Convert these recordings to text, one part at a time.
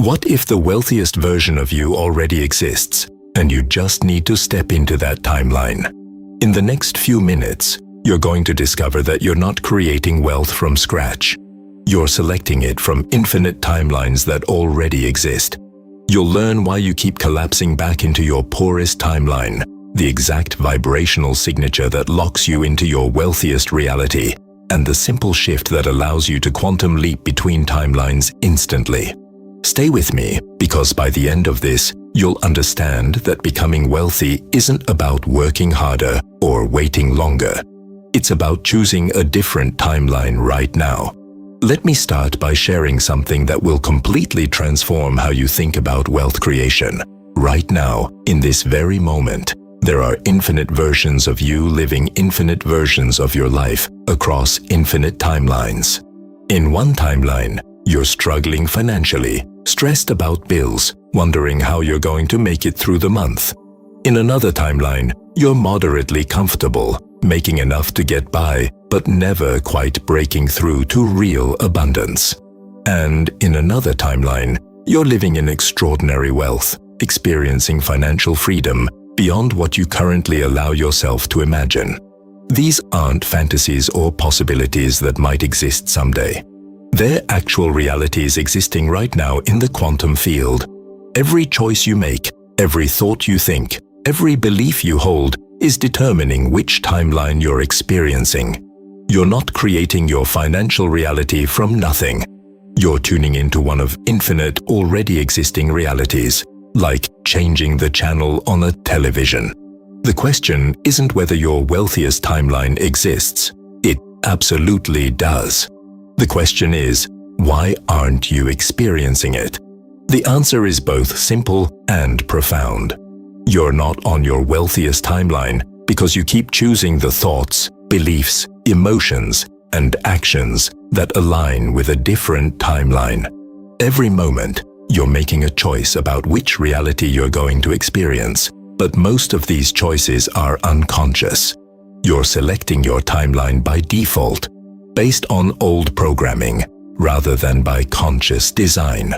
What if the wealthiest version of you already exists, and you just need to step into that timeline? In the next few minutes, you're going to discover that you're not creating wealth from scratch. You're selecting it from infinite timelines that already exist. You'll learn why you keep collapsing back into your poorest timeline, the exact vibrational signature that locks you into your wealthiest reality, and the simple shift that allows you to quantum leap between timelines instantly. Stay with me, because by the end of this, you'll understand that becoming wealthy isn't about working harder or waiting longer. It's about choosing a different timeline right now. Let me start by sharing something that will completely transform how you think about wealth creation. Right now, in this very moment, there are infinite versions of you living infinite versions of your life across infinite timelines. In one timeline, you're struggling financially, stressed about bills, wondering how you're going to make it through the month. In another timeline, you're moderately comfortable, making enough to get by, but never quite breaking through to real abundance. And in another timeline, you're living in extraordinary wealth, experiencing financial freedom beyond what you currently allow yourself to imagine. These aren't fantasies or possibilities that might exist someday. They're actual realities existing right now in the quantum field. Every choice you make, every thought you think, every belief you hold is determining which timeline you're experiencing. You're not creating your financial reality from nothing. You're tuning into one of infinite, already existing realities, like changing the channel on a television. The question isn't whether your wealthiest timeline exists. It absolutely does. The question is, why aren't you experiencing it? The answer is both simple and profound. You're not on your wealthiest timeline because you keep choosing the thoughts, beliefs, emotions, and actions that align with a different timeline. Every moment, you're making a choice about which reality you're going to experience, but most of these choices are unconscious. You're selecting your timeline by default, based on old programming, rather than by conscious design.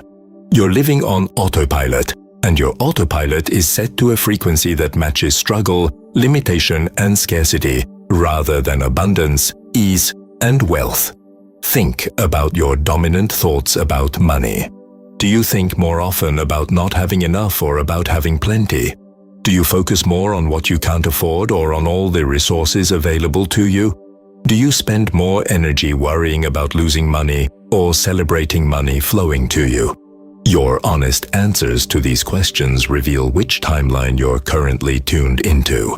You're living on autopilot, and your autopilot is set to a frequency that matches struggle, limitation, and scarcity, rather than abundance, ease, and wealth. Think about your dominant thoughts about money. Do you think more often about not having enough or about having plenty? Do you focus more on what you can't afford or on all the resources available to you? Do you spend more energy worrying about losing money or celebrating money flowing to you? Your honest answers to these questions reveal which timeline you're currently tuned into.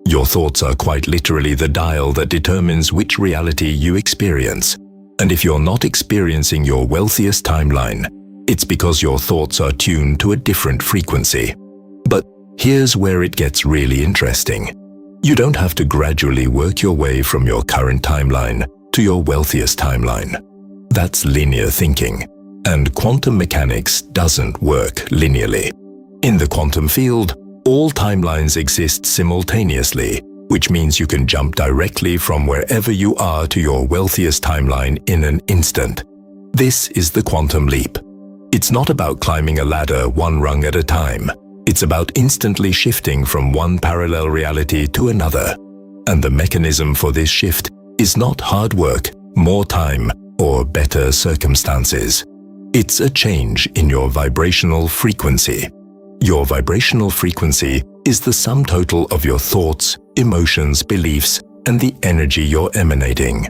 Your thoughts are quite literally the dial that determines which reality you experience. And if you're not experiencing your wealthiest timeline, it's because your thoughts are tuned to a different frequency. But here's where it gets really interesting. You don't have to gradually work your way from your current timeline to your wealthiest timeline. That's linear thinking, and quantum mechanics doesn't work linearly. In the quantum field, all timelines exist simultaneously, which means you can jump directly from wherever you are to your wealthiest timeline in an instant. This is the quantum leap. It's not about climbing a ladder one rung at a time. It's about instantly shifting from one parallel reality to another. And the mechanism for this shift is not hard work, more time, or better circumstances. It's a change in your vibrational frequency. Your vibrational frequency is the sum total of your thoughts, emotions, beliefs, and the energy you're emanating.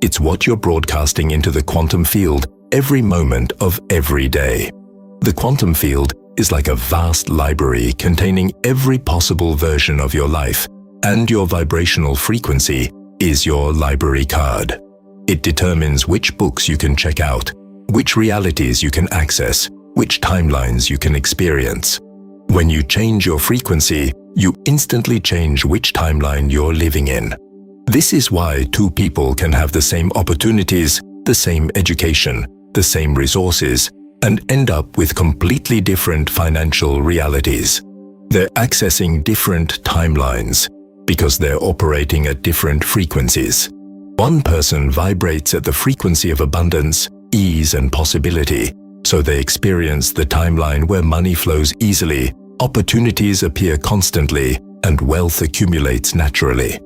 It's what you're broadcasting into the quantum field every moment of every day. The quantum field is like a vast library containing every possible version of your life, and your vibrational frequency is your library card. It determines which books you can check out, which realities you can access, which timelines you can experience. When you change your frequency, you instantly change which timeline you're living in. This is why two people can have the same opportunities, the same education, the same resources, and end up with completely different financial realities. They're accessing different timelines because they're operating at different frequencies. One person vibrates at the frequency of abundance, ease, and possibility, so they experience the timeline where money flows easily, opportunities appear constantly, and wealth accumulates naturally.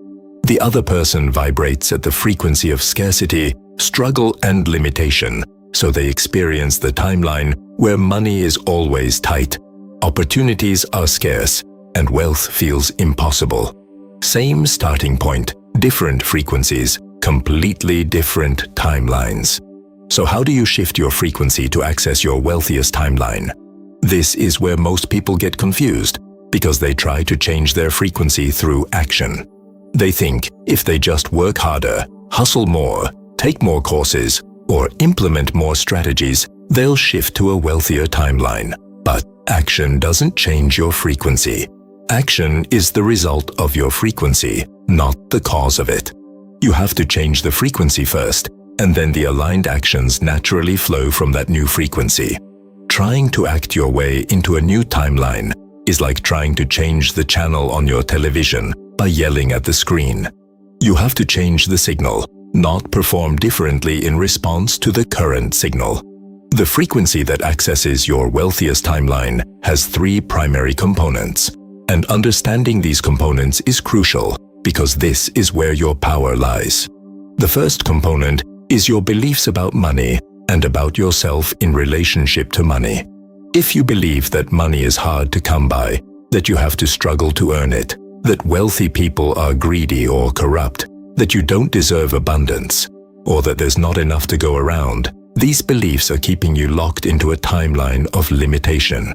The other person vibrates at the frequency of scarcity, struggle, and limitation, so they experience the timeline where money is always tight, opportunities are scarce, and wealth feels impossible. Same starting point, different frequencies, completely different timelines. So how do you shift your frequency to access your wealthiest timeline? This is where most people get confused, because they try to change their frequency through action. They think if they just work harder, hustle more, take more courses, or implement more strategies, they'll shift to a wealthier timeline. But action doesn't change your frequency. Action is the result of your frequency, not the cause of it. You have to change the frequency first, and then the aligned actions naturally flow from that new frequency. Trying to act your way into a new timeline is like trying to change the channel on your television by yelling at the screen. You have to change the signal, not perform differently in response to the current signal. The frequency that accesses your wealthiest timeline has 3 primary components, and understanding these components is crucial because this is where your power lies. The first component is your beliefs about money and about yourself in relationship to money. If you believe that money is hard to come by, that you have to struggle to earn it, that wealthy people are greedy or corrupt, that you don't deserve abundance, or that there's not enough to go around, these beliefs are keeping you locked into a timeline of limitation.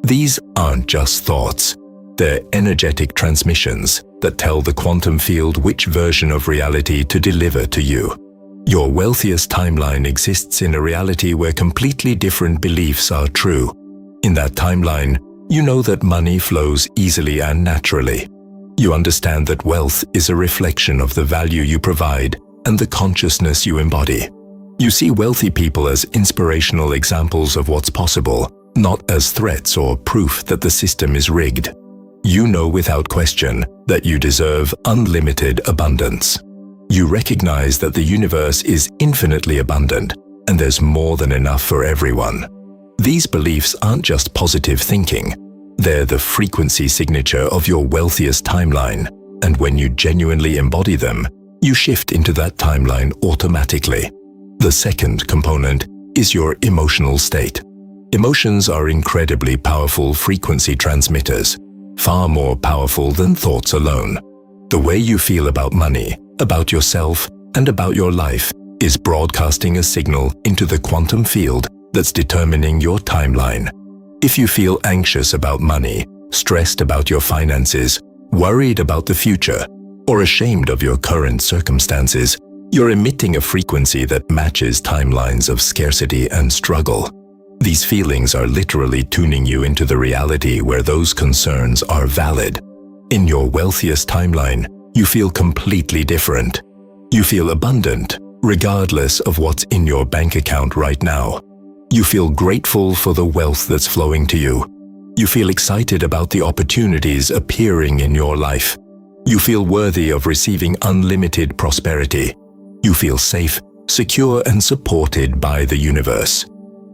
These aren't just thoughts. They're energetic transmissions that tell the quantum field which version of reality to deliver to you. Your wealthiest timeline exists in a reality where completely different beliefs are true. In that timeline, you know that money flows easily and naturally. You understand that wealth is a reflection of the value you provide and the consciousness you embody. You see wealthy people as inspirational examples of what's possible, not as threats or proof that the system is rigged. You know without question that you deserve unlimited abundance. You recognize that the universe is infinitely abundant and there's more than enough for everyone. These beliefs aren't just positive thinking. They're the frequency signature of your wealthiest timeline, and when you genuinely embody them, you shift into that timeline automatically. The second component is your emotional state. Emotions are incredibly powerful frequency transmitters, far more powerful than thoughts alone. The way you feel about money, about yourself, and about your life is broadcasting a signal into the quantum field that's determining your timeline. If you feel anxious about money, stressed about your finances, worried about the future, or ashamed of your current circumstances, you're emitting a frequency that matches timelines of scarcity and struggle. These feelings are literally tuning you into the reality where those concerns are valid. In your wealthiest timeline, you feel completely different. You feel abundant, regardless of what's in your bank account right now. You feel grateful for the wealth that's flowing to you. You feel excited about the opportunities appearing in your life. You feel worthy of receiving unlimited prosperity. You feel safe, secure, and supported by the universe.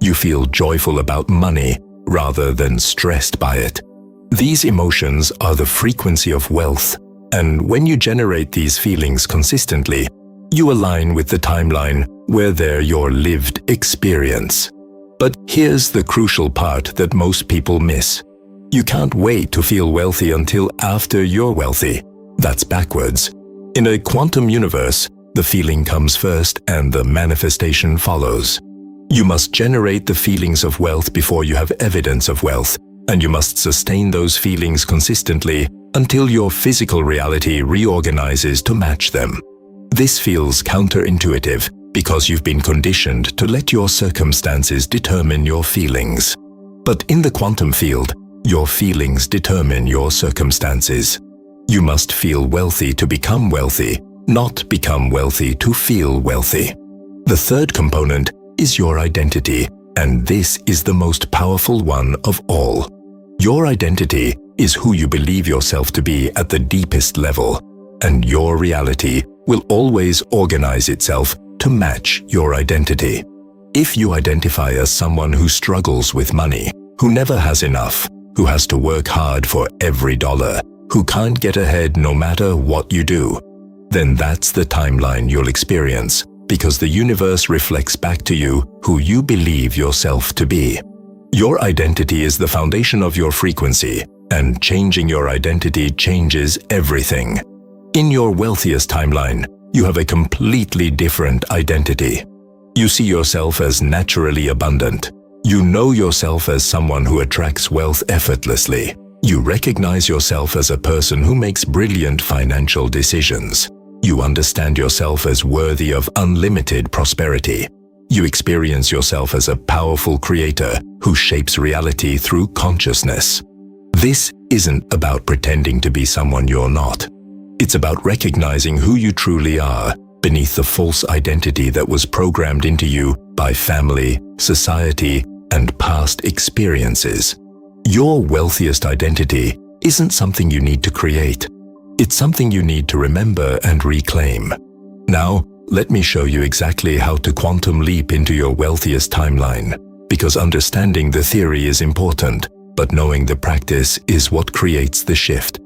You feel joyful about money rather than stressed by it. These emotions are the frequency of wealth, and when you generate these feelings consistently, you align with the timeline where they're your lived experience. But here's the crucial part that most people miss. You can't wait to feel wealthy until after you're wealthy. That's backwards. In a quantum universe, the feeling comes first and the manifestation follows. You must generate the feelings of wealth before you have evidence of wealth, and you must sustain those feelings consistently until your physical reality reorganizes to match them. This feels counterintuitive because you've been conditioned to let your circumstances determine your feelings. But in the quantum field, your feelings determine your circumstances. You must feel wealthy to become wealthy, not become wealthy to feel wealthy. The third component is your identity, and this is the most powerful one of all. Your identity is who you believe yourself to be at the deepest level, and your reality will always organize itself to match your identity. If you identify as someone who struggles with money, who never has enough, who has to work hard for every dollar, who can't get ahead no matter what you do, then that's the timeline you'll experience, because the universe reflects back to you who you believe yourself to be. Your identity is the foundation of your frequency, and changing your identity changes everything. In your wealthiest timeline, you have a completely different identity. You see yourself as naturally abundant. You know yourself as someone who attracts wealth effortlessly. You recognize yourself as a person who makes brilliant financial decisions. You understand yourself as worthy of unlimited prosperity. You experience yourself as a powerful creator who shapes reality through consciousness. This isn't about pretending to be someone you're not. It's about recognizing who you truly are beneath the false identity that was programmed into you by family, society, and past experiences. Your wealthiest identity isn't something you need to create. It's something you need to remember and reclaim. Now, let me show you exactly how to quantum leap into your wealthiest timeline, because understanding the theory is important, but knowing the practice is what creates the shift.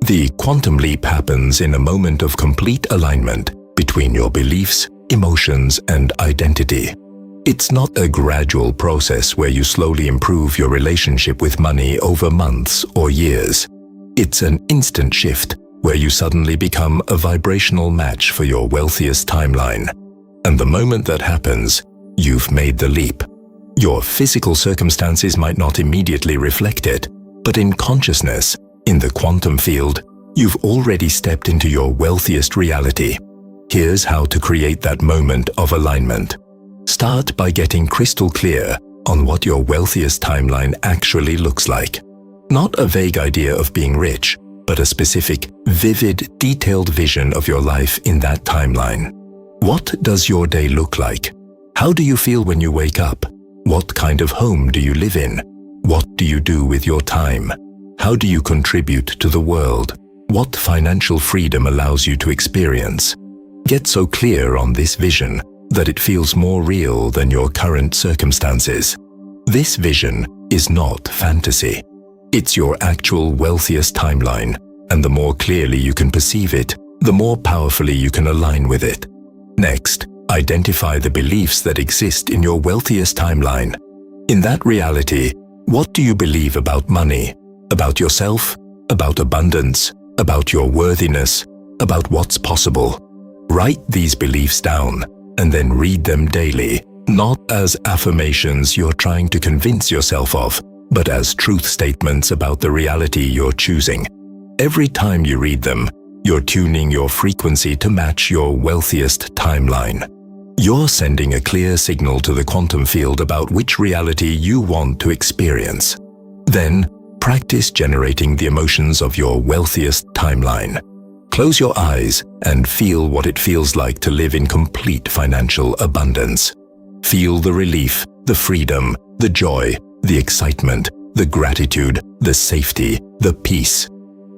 The quantum leap happens in a moment of complete alignment between your beliefs, emotions, and identity. It's not a gradual process where you slowly improve your relationship with money over months or years. It's an instant shift where you suddenly become a vibrational match for your wealthiest timeline. And the moment that happens, you've made the leap. Your physical circumstances might not immediately reflect it, but in consciousness, in the quantum field, you've already stepped into your wealthiest reality. Here's how to create that moment of alignment. Start by getting crystal clear on what your wealthiest timeline actually looks like. Not a vague idea of being rich, but a specific, vivid, detailed vision of your life in that timeline. What does your day look like? How do you feel when you wake up? What kind of home do you live in? What do you do with your time? How do you contribute to the world? What financial freedom allows you to experience? Get so clear on this vision that it feels more real than your current circumstances. This vision is not fantasy. It's your actual wealthiest timeline, and the more clearly you can perceive it, the more powerfully you can align with it. Next, identify the beliefs that exist in your wealthiest timeline. In that reality, what do you believe about money, about yourself, about abundance, about your worthiness, about what's possible? Write these beliefs down and then read them daily, not as affirmations you're trying to convince yourself of, but as truth statements about the reality you're choosing. Every time you read them, you're tuning your frequency to match your wealthiest timeline. You're sending a clear signal to the quantum field about which reality you want to experience. Then, practice generating the emotions of your wealthiest timeline. Close your eyes and feel what it feels like to live in complete financial abundance. Feel the relief, the freedom, the joy, the excitement, the gratitude, the safety, the peace.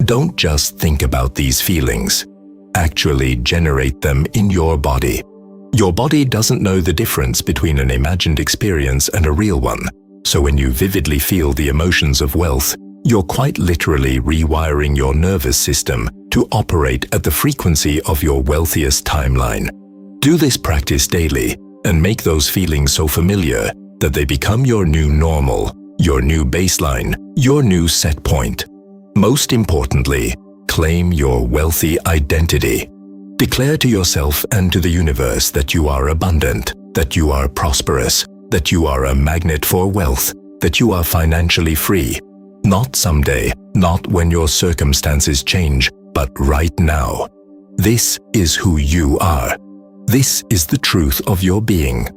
Don't just think about these feelings. Actually generate them in your body. Your body doesn't know the difference between an imagined experience and a real one. So when you vividly feel the emotions of wealth, you're quite literally rewiring your nervous system to operate at the frequency of your wealthiest timeline. Do this practice daily and make those feelings so familiar that they become your new normal, your new baseline, your new set point. Most importantly, claim your wealthy identity. Declare to yourself and to the universe that you are abundant, that you are prosperous, that you are a magnet for wealth, that you are financially free. Not someday, not when your circumstances change, but right now. This is who you are. This is the truth of your being.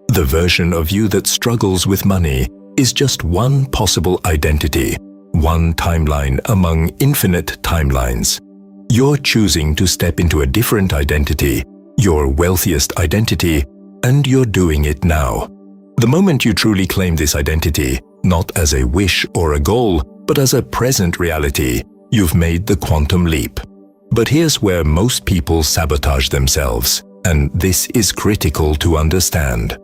The version of you that struggles with money is just one possible identity, one timeline among infinite timelines. You're choosing to step into a different identity, your wealthiest identity, and you're doing it now. The moment you truly claim this identity, not as a wish or a goal, but as a present reality, you've made the quantum leap. But here's where most people sabotage themselves, and this is critical to understand.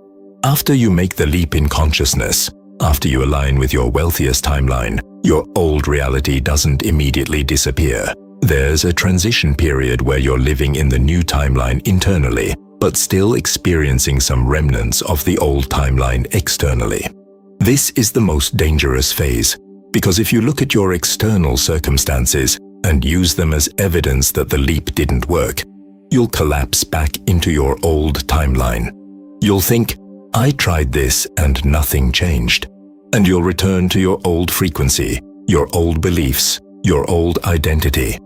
After you make the leap in consciousness, after you align with your wealthiest timeline, your old reality doesn't immediately disappear. There's a transition period where you're living in the new timeline internally, but still experiencing some remnants of the old timeline externally. This is the most dangerous phase, because if you look at your external circumstances and use them as evidence that the leap didn't work, you'll collapse back into your old timeline. You'll think, I tried this and nothing changed. And you'll return to your old frequency, your old beliefs, your old identity.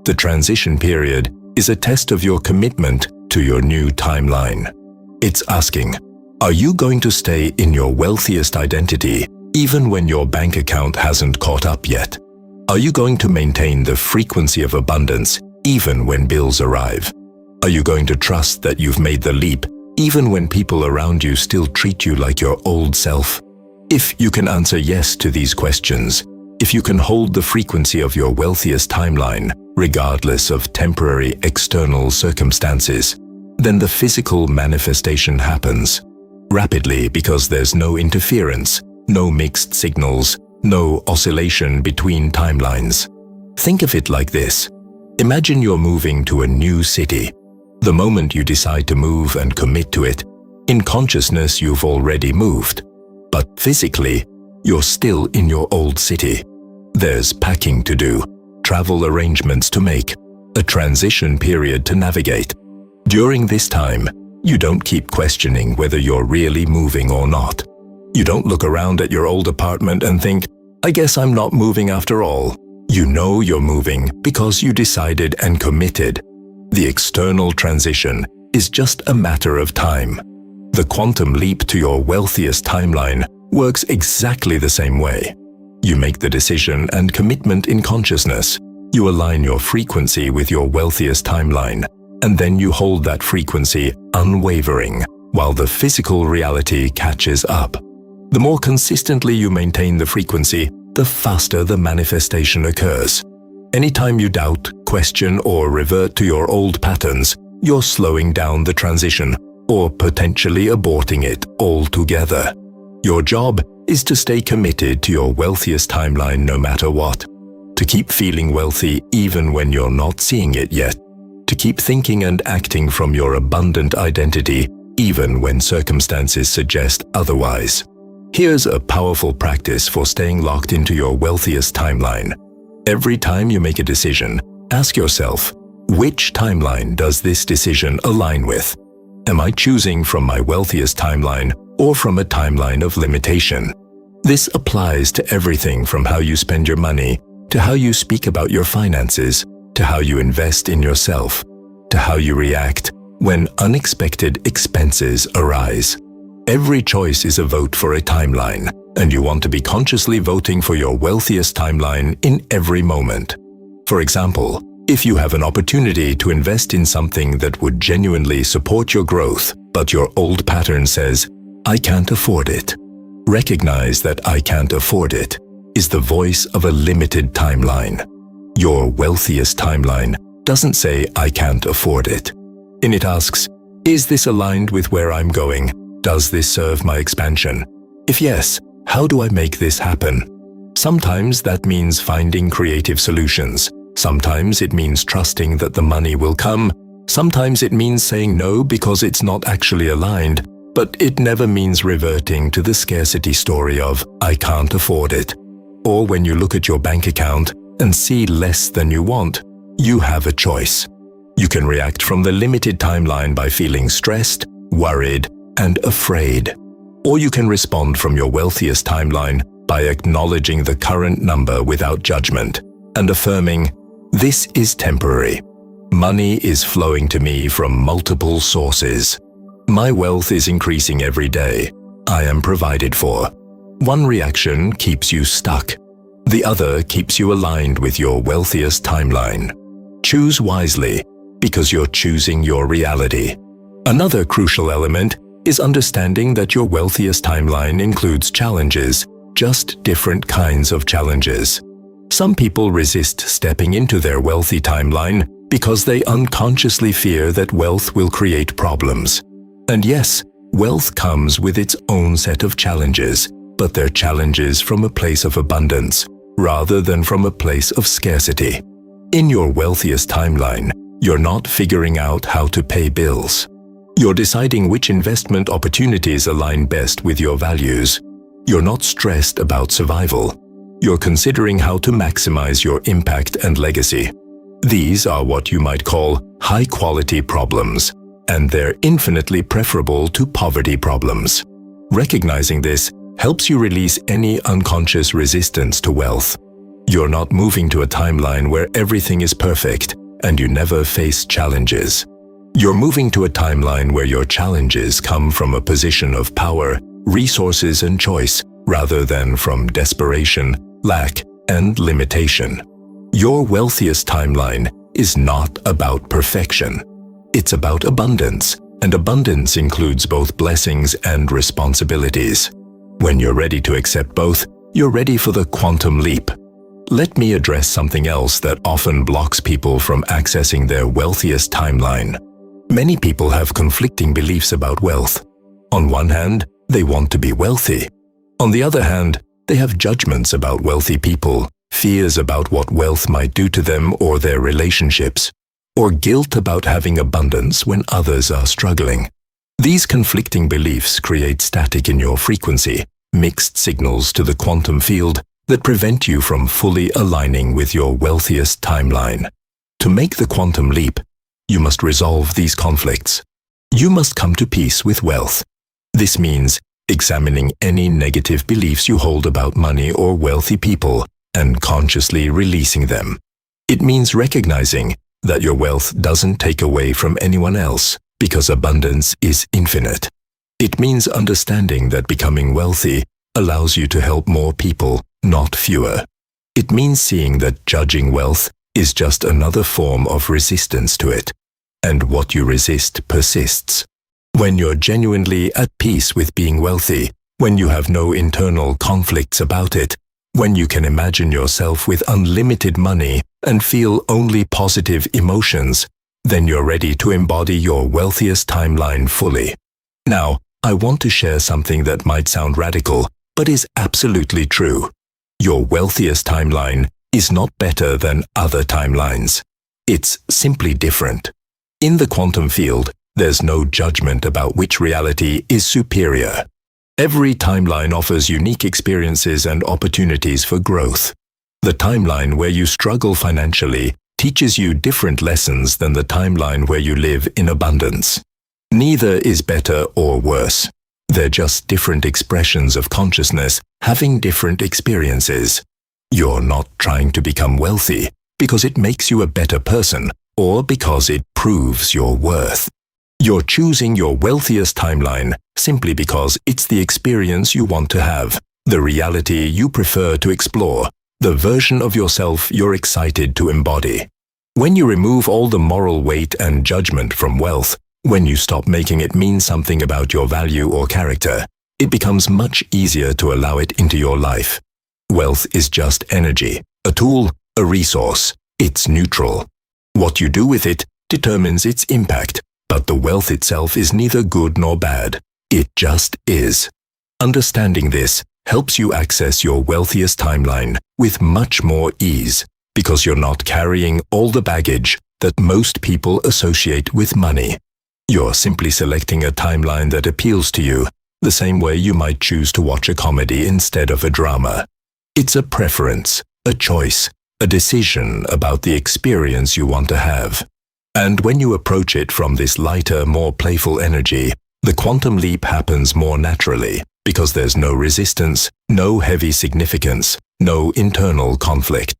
The transition period is a test of your commitment to your new timeline. It's asking, are you going to stay in your wealthiest identity even when your bank account hasn't caught up yet? Are you going to maintain the frequency of abundance even when bills arrive? Are you going to trust that you've made the leap even when people around you still treat you like your old self? If you can answer yes to these questions, if you can hold the frequency of your wealthiest timeline, regardless of temporary external circumstances, then the physical manifestation happens rapidly because there's no interference, no mixed signals, no oscillation between timelines. Think of it like this. Imagine you're moving to a new city. The moment you decide to move and commit to it, in consciousness you've already moved. But physically, you're still in your old city. There's packing to do, travel arrangements to make, a transition period to navigate. During this time, you don't keep questioning whether you're really moving or not. You don't look around at your old apartment and think, I guess I'm not moving after all. You know you're moving because you decided and committed. The external transition is just a matter of time. The quantum leap to your wealthiest timeline works exactly the same way. You make the decision and commitment in consciousness. You align your frequency with your wealthiest timeline, and then you hold that frequency unwavering while the physical reality catches up. The more consistently you maintain the frequency, the faster the manifestation occurs. Anytime you doubt, question, or revert to your old patterns, you're slowing down the transition or potentially aborting it altogether. Your job is to stay committed to your wealthiest timeline no matter what. To keep feeling wealthy even when you're not seeing it yet. To keep thinking and acting from your abundant identity even when circumstances suggest otherwise. Here's a powerful practice for staying locked into your wealthiest timeline. Every time you make a decision, ask yourself, which timeline does this decision align with? Am I choosing from my wealthiest timeline or from a timeline of limitation? This applies to everything from how you spend your money, to how you speak about your finances, to how you invest in yourself, to how you react when unexpected expenses arise. Every choice is a vote for a timeline, and you want to be consciously voting for your wealthiest timeline in every moment. For example, if you have an opportunity to invest in something that would genuinely support your growth, but your old pattern says, I can't afford it. Recognize that I can't afford it is the voice of a limited timeline. Your wealthiest timeline doesn't say I can't afford it. And it asks, is this aligned with where I'm going? Does this serve my expansion? If yes, how do I make this happen? Sometimes that means finding creative solutions. Sometimes it means trusting that the money will come. Sometimes it means saying no because it's not actually aligned, but it never means reverting to the scarcity story of I can't afford it. Or when you look at your bank account and see less than you want, you have a choice. You can react from the limited timeline by feeling stressed, worried, and afraid. Or you can respond from your wealthiest timeline by acknowledging the current number without judgment and affirming, this is temporary. Money is flowing to me from multiple sources. My wealth is increasing every day. I am provided for. One reaction keeps you stuck. The other keeps you aligned with your wealthiest timeline. Choose wisely, because you're choosing your reality. Another crucial element is understanding that your wealthiest timeline includes challenges, just different kinds of challenges. Some people resist stepping into their wealthy timeline because they unconsciously fear that wealth will create problems. And yes, Wealth comes with its own set of challenges, but they're challenges from a place of abundance, rather than from a place of scarcity. In your wealthiest timeline, you're not figuring out how to pay bills. You're deciding which investment opportunities align best with your values. You're not stressed about survival. You're considering how to maximize your impact and legacy. These are what you might call high-quality problems, and they're infinitely preferable to poverty problems. Recognizing this helps you release any unconscious resistance to wealth. You're not moving to a timeline where everything is perfect and you never face challenges. You're moving to a timeline where your challenges come from a position of power, resources, and choice, rather than from desperation, lack, and limitation. Your wealthiest timeline is not about perfection. It's about abundance, and abundance includes both blessings and responsibilities. When you're ready to accept both, you're ready for the quantum leap. Let me address something else that often blocks people from accessing their wealthiest timeline. Many people have conflicting beliefs about wealth. On one hand, they want to be wealthy. On the other hand, they have judgments about wealthy people, fears about what wealth might do to them or their relationships, or guilt about having abundance when others are struggling. These conflicting beliefs create static in your frequency, mixed signals to the quantum field that prevent you from fully aligning with your wealthiest timeline. To make the quantum leap, you must resolve these conflicts. You must come to peace with wealth. This means examining any negative beliefs you hold about money or wealthy people and consciously releasing them. It means recognizing that your wealth doesn't take away from anyone else because abundance is infinite. It means understanding that becoming wealthy allows you to help more people, not fewer. It means seeing that judging wealth is just another form of resistance to it, and what you resist persists. When you're genuinely at peace with being wealthy, when you have no internal conflicts about it, when you can imagine yourself with unlimited money and feel only positive emotions, then you're ready to embody your wealthiest timeline fully. Now, I want to share something that might sound radical, but is absolutely true. Your wealthiest timeline is not better than other timelines. It's simply different. In the quantum field, there's no judgment about which reality is superior. Every timeline offers unique experiences and opportunities for growth. The timeline where you struggle financially teaches you different lessons than the timeline where you live in abundance. Neither is better or worse. They're just different expressions of consciousness having different experiences. You're not trying to become wealthy because it makes you a better person or because it proves your worth. You're choosing your wealthiest timeline simply because it's the experience you want to have, the reality you prefer to explore, the version of yourself you're excited to embody. When you remove all the moral weight and judgment from wealth, when you stop making it mean something about your value or character, it becomes much easier to allow it into your life. Wealth is just energy, a tool, a resource. It's neutral. What you do with it determines its impact, but the wealth itself is neither good nor bad. It just is. Understanding this helps you access your wealthiest timeline with much more ease, because you're not carrying all the baggage that most people associate with money. You're simply selecting a timeline that appeals to you, the same way you might choose to watch a comedy instead of a drama. It's a preference, a choice, a decision about the experience you want to have. And when you approach it from this lighter, more playful energy, the quantum leap happens more naturally, because there's no resistance, no heavy significance, no internal conflict.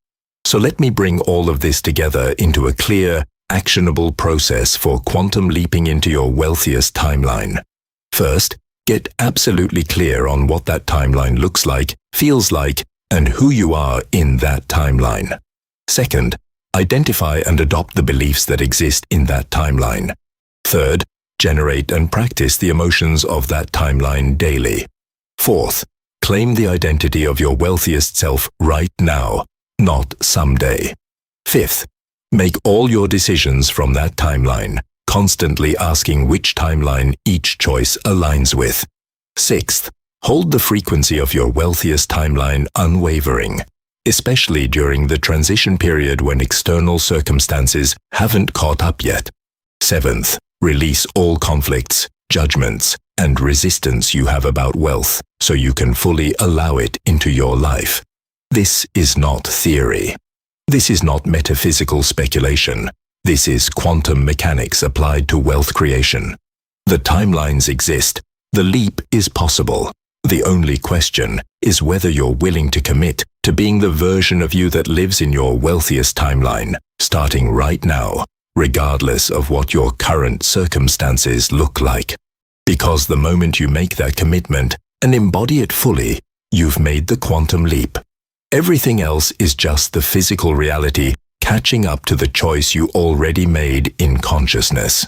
So let me bring all of this together into a clear, actionable process for quantum leaping into your wealthiest timeline. First, get absolutely clear on what that timeline looks like, feels like, and who you are in that timeline. Second, identify and adopt the beliefs that exist in that timeline. Third, generate and practice the emotions of that timeline daily. Fourth, claim the identity of your wealthiest self right now, not someday. Fifth, make all your decisions from that timeline, constantly asking which timeline each choice aligns with. Sixth, hold the frequency of your wealthiest timeline unwavering, especially during the transition period when external circumstances haven't caught up yet. Seventh, release all conflicts, judgments, and resistance you have about wealth so you can fully allow it into your life. This is not theory. This is not metaphysical speculation. This is quantum mechanics applied to wealth creation. The timelines exist. The leap is possible. The only question is whether you're willing to commit to being the version of you that lives in your wealthiest timeline, starting right now, regardless of what your current circumstances look like. Because the moment you make that commitment and embody it fully, you've made the quantum leap. Everything else is just the physical reality catching up to the choice you already made in consciousness.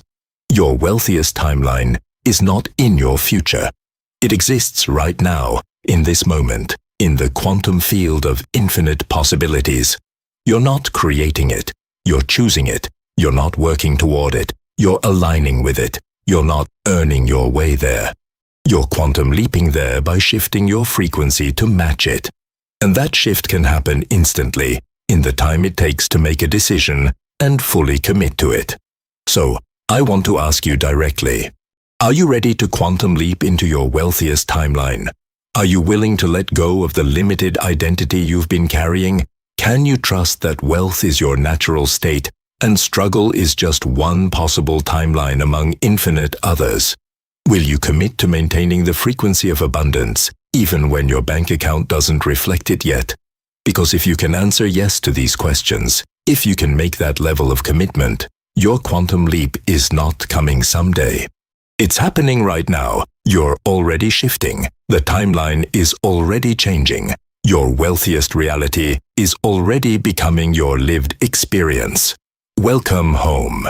Your wealthiest timeline is not in your future. It exists right now, in this moment, in the quantum field of infinite possibilities. You're not creating it. You're choosing it. You're not working toward it. You're aligning with it. You're not earning your way there. You're quantum leaping there by shifting your frequency to match it. And that shift can happen instantly, in the time it takes to make a decision and fully commit to it. So, I want to ask you directly, are you ready to quantum leap into your wealthiest timeline? Are you willing to let go of the limited identity you've been carrying? Can you trust that wealth is your natural state and struggle is just one possible timeline among infinite others? Will you commit to maintaining the frequency of abundance, even when your bank account doesn't reflect it yet? Because if you can answer yes to these questions, if you can make that level of commitment, your quantum leap is not coming someday. It's happening right now. You're already shifting. The timeline is already changing. Your wealthiest reality is already becoming your lived experience. Welcome home.